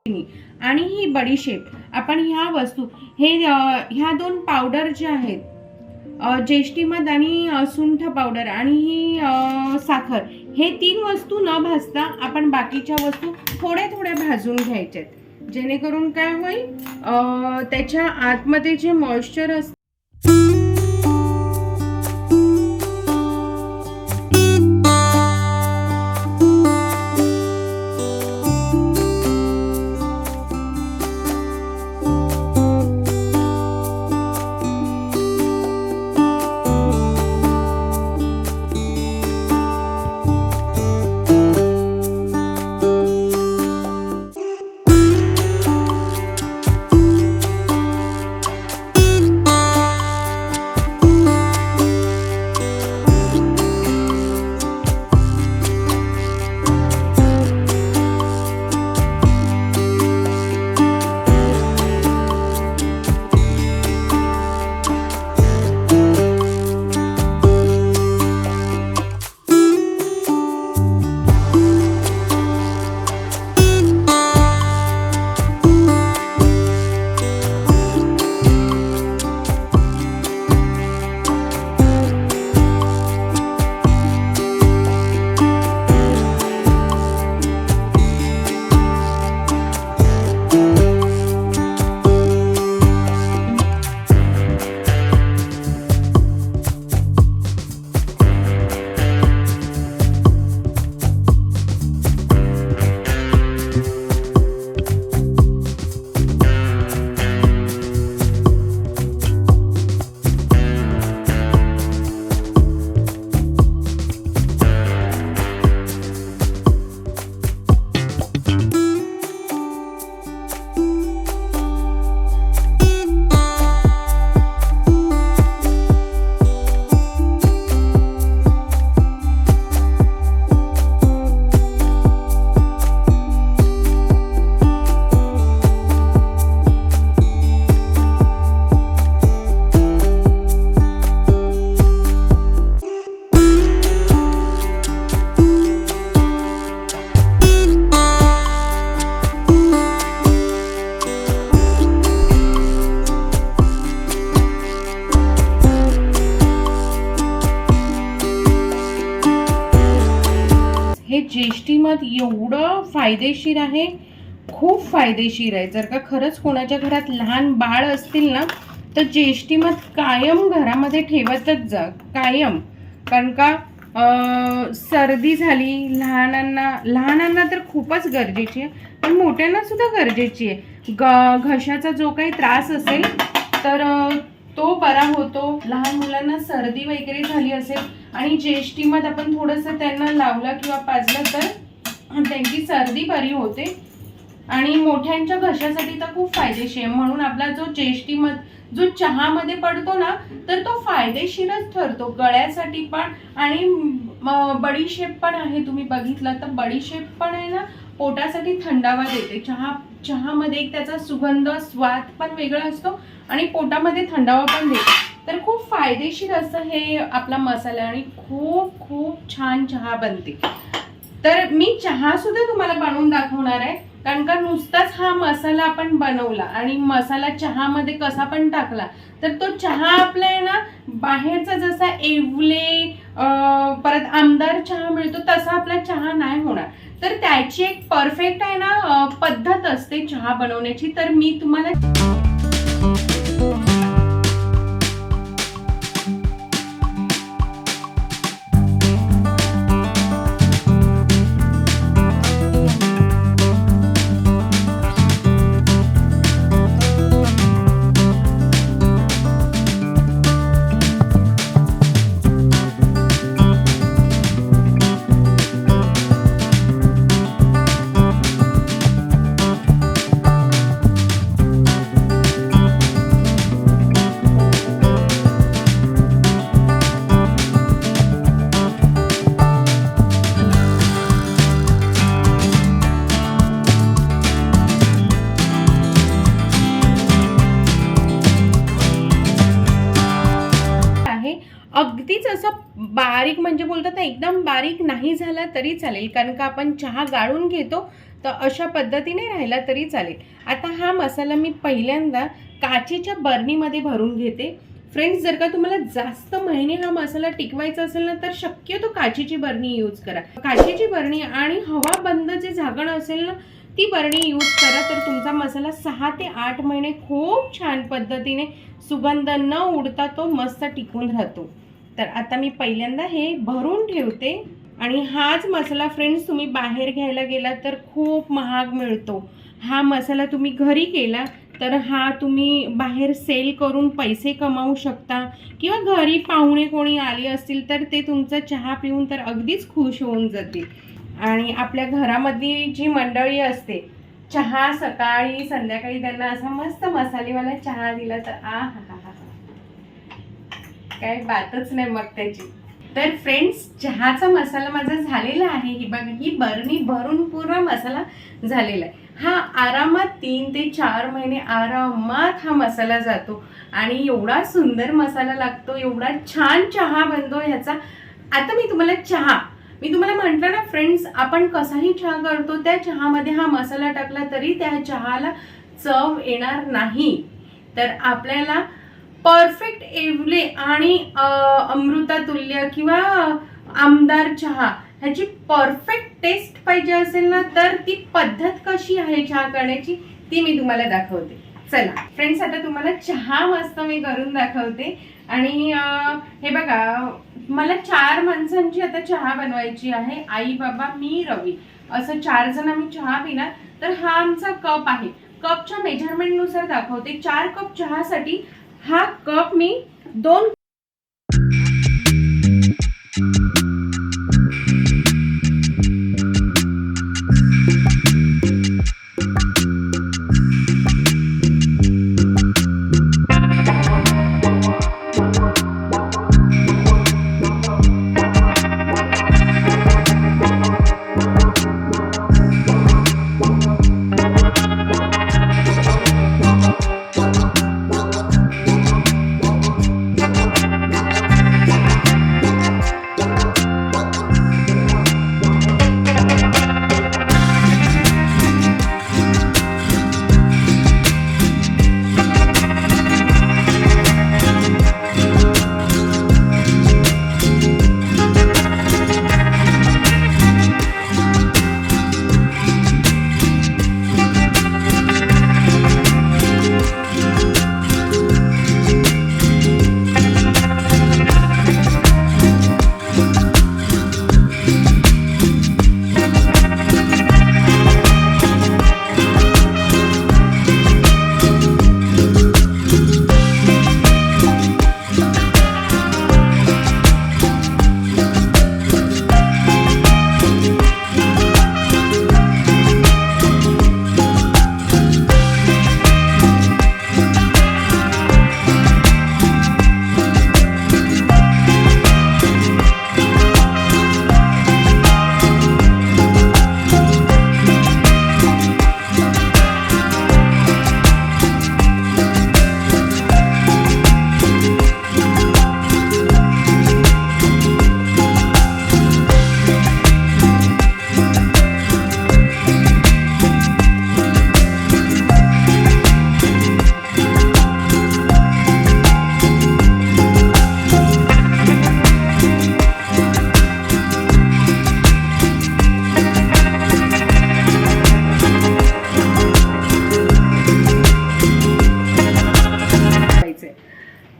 आणि ही बडीशेप आपण ह्या वस्तू ह्या दोन पावडर ज्या आहेत ज्येष्ठी मध आणि सुंठ पावडर आणि ही साखर, हे तीन वस्तू न भाजता आपण बाकीच्या वस्तू थोड्या थोड्या भाजून घ्यायच्यात, जेणेकरून काय होईल त्याच्या आतमध्ये जे मॉइश्चर असतं ज्येष्ठी मध एवढं फायदेशीर आहे, खूप फायदेशीर आहे। जर का खरंच कोणाच्या घरात लहान बाळ असतील ना, तर ज्येष्ठी मध कायम घरामध्ये ठेवतच जा, कायम। कारण का सर्दी झाली लहानांना तर खूपच गरजेची आहे, पण मोठ्यांना सुद्धा गरजेची आहे। घशाचा जो काही त्रास असेल तर तो बरा होतो। लहान मुलांना सर्दी वगैरे झाली असेल आणि ज्येष्ठी मध आपण थोडंसं त्यांना लावलं किंवा पाजलं तर त्यांची सर्दी बरी होते। आणि मोठ्यांच्या घशासाठी तर खूप फायदेशीर आहे, म्हणून आपला जो ज्येष्ठी मध जो चहामध्ये पडतो ना, तर तो फायदेशीरच ठरतो गळ्यासाठी पण। आणि बडीशेप पण आहे, तुम्ही बघितलं तर बडीशेप पण आहे ना, पोटासाठी थंडावा देते। चहामध्ये एक त्याचा सुगंध स्वाद पण वेगळा असतो आणि पोटामध्ये थंडावा पण देते। तर खूप फायदेशीर असं हे आपला मसाला आणि खूप खूप छान चहा बनते। तर मी चहा सुद्धा तुम्हाला बनवून दाखवणार आहे, कारण का नुसताच हा मसाला आपण बनवला आणि मसाला चहामध्ये कसा पण टाकला तर तो चहा आपला आहे ना, बाहेरचा जसा येवले परत आमदार चहा मिळतो तसा आपला चहा नाही होणार। तर त्याची एक परफेक्ट आहे ना पद्धत असते चहा बनवण्याची, तर मी तुम्हाला बारीक म्हणजे बोलतात ना एकदम बारीक नाही झाला तरी चालेल, कारण का आपण चहा गाळून घेतो तर अशा पद्धतीने राहिला तरी चालेल. आता हा मसाला मी पहिल्यांदा काचेच्या बरणीमध्ये भरून घेते. फ्रेंड्स, जर का तुम्हाला जास्त महिने हा मसाला टिकवायचा असेल ना तर शक्यतो काचेची बरणी यूज करा. काचेची बरणी आणि हवा बंद जे झाकण असेल ना ती बरणी यूज करा, तर तुमचा मसाला 6 ते 8 महिने खूप छान पद्धतीने सुगंध न उडता तो मस्त टिकून राहतो. तर आता मी पहिल्यांदा हे भरून ठेवते. आणि हाच मसाला फ्रेंड्स तुम्ही बाहेर घ्यायला गेला तर खूप महाग मिळतो. हा मसाला तुम्ही घरी केला तर हा तुम्ही बाहेर सेल करून पैसे कमावू शकता, किंवा घरी पाहुणे कोणी आले असतील तर ते तुमचा चहा पिऊन तर अगदीच खुश होऊन जातील. आणि आपल्या घरामधली जी मंडळी असते, चहा सकाळी संध्याकाळी त्यांना असा मस्त मसालेवाला चहा दिला तर आ हा हा हा, काय बातच नाही मग त्याची. तर फ्रेंड्स, चहाचा मसाला माझा झालेला आहे. ही बघा, ही बरणी भरून पूर्ण मसाला झालेला आहे. हा आरामात 3 ते 4 महिने आरामात हा मसाला जातो आणि एवढा सुंदर मसाला लागतो, एवढा छान चहा बनतो ह्याचा. आता मी तुम्हाला म्हटलं ना फ्रेंड्स, आपण कसाही चहा करतो त्या चहामध्ये हा मसाला टाकला तरी त्या चहाला चव येणार नाही. तर आपल्याला परफेक्ट एवले आणि अमृततुल्य किंवा आमदार चहा ह्याची परफेक्ट टेस्ट पाहिजे असेल ना तर ती पद्धत कशी आहे चहा करण्याची ती मी तुम्हाला दाखवते. चला फ्रेंड्स, आता तुम्हाला चहा मस्त मी करून दाखवते. आणि हे बघा, मला 4 माणसांची आता चहा बनवायची आहे. आई, बाबा, मी, रवी, असं 4 जण आम्ही चहा पिणार. तर हा आमचा कप आहे. कपच्या मेजरमेंट नुसार दाखवते. 4 कप चहासाठी हा कप मी 2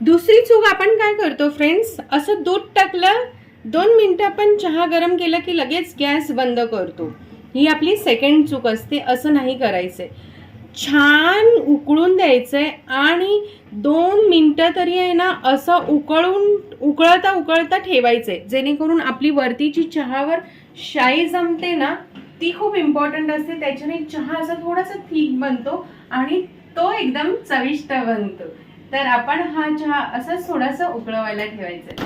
दुसरी चूक आपण काय करतो फ्रेंड्स, असं दूध टाकलं 2 मिनिटं आपण चहा गरम केला की लगेच गॅस बंद करतो. ही आपली सेकंड चूक असते. असं नाही करायचंय. छान उकळून द्यायचंय आणि 2 मिनिटं तरी आहे ना असं उकळता ठेवायचंय, जेणेकरून आपली वरतीची चहावर शाई जमते ना ती खूप इम्पॉर्टंट असते. त्याच्याने चहा असा थोडासा थिक बनतो आणि तो एकदम चविष्ट बनतो. तर आपण हा चहा असाच थोडासा उकळवायला ठेवायचा.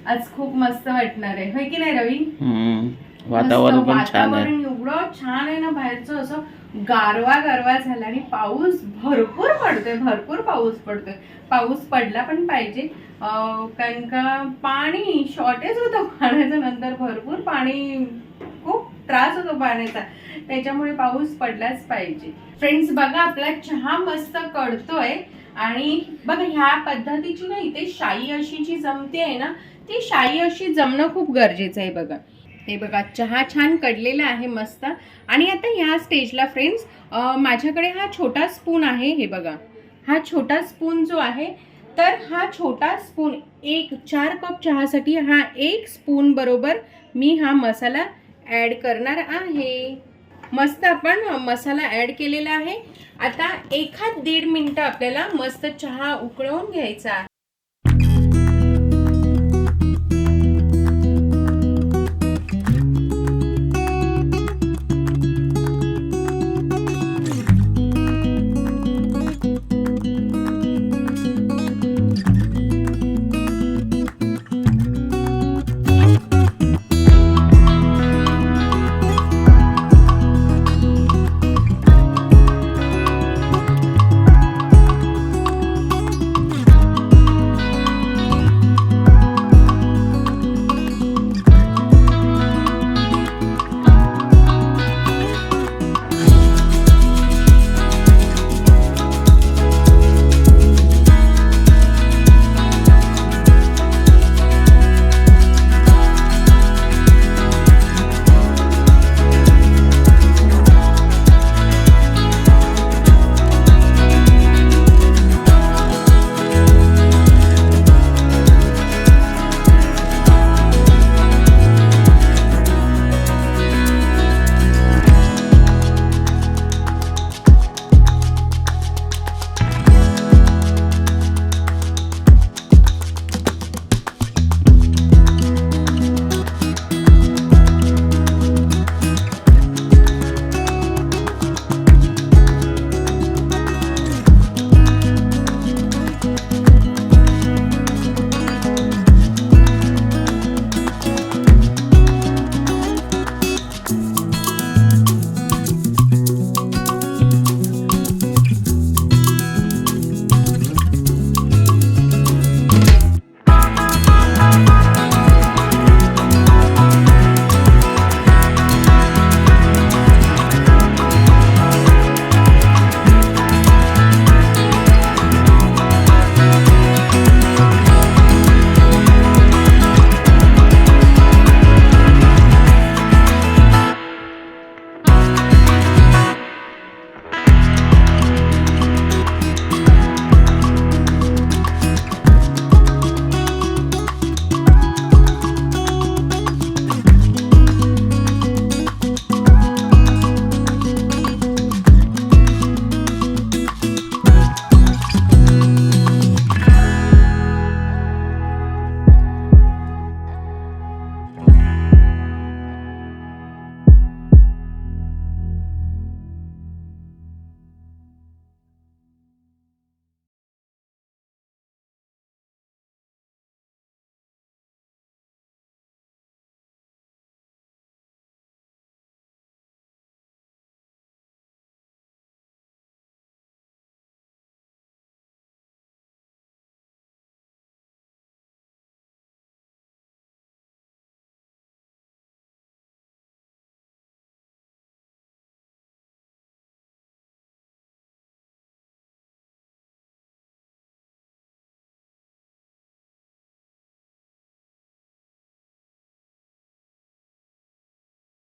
आज खूप मस्त वाटणार आहे, होय की नाही रवी? वातावरण पण छान आहे. वातावरण एवढं छान आहे ना बाहेरचं, असं गारवा गारवा झाला आणि पाऊस भरपूर पाऊस पडतोय. पाऊस पडला पण पाहिजे कारण का पाणी शॉर्टेज होतं पाण्याचं, नंतर भरपूर पाणी, खूप त्रास होतो पाण्याचा, त्याच्यामुळे पाऊस पडलाच पाहिजे. फ्रेंड्स बघा आपला चहा मस्त कळतोय आणि बघा ह्या पद्धतीची ना इथे शाई अशी जी जमते आहे ना, ती शाई अशी जमणं खूप गरजेचं आहे. बघा हे बघा चहा छान कडलेला आहे मस्त. आणि आता ह्या स्टेजला फ्रेंड्स माझ्याकडे हा छोटा स्पून आहे. हे बघा हा छोटा स्पून जो आहे, तर हा छोटा स्पून 4 कप चहासाठी हा 1 स्पून बरोबर मी हा मसाला ॲड करणार आहे. मस्त आपण मसाला ॲड केलेला आहे. आता 1-1.5 मिनिटं आपल्याला मस्त चहा उकळवून घ्यायचा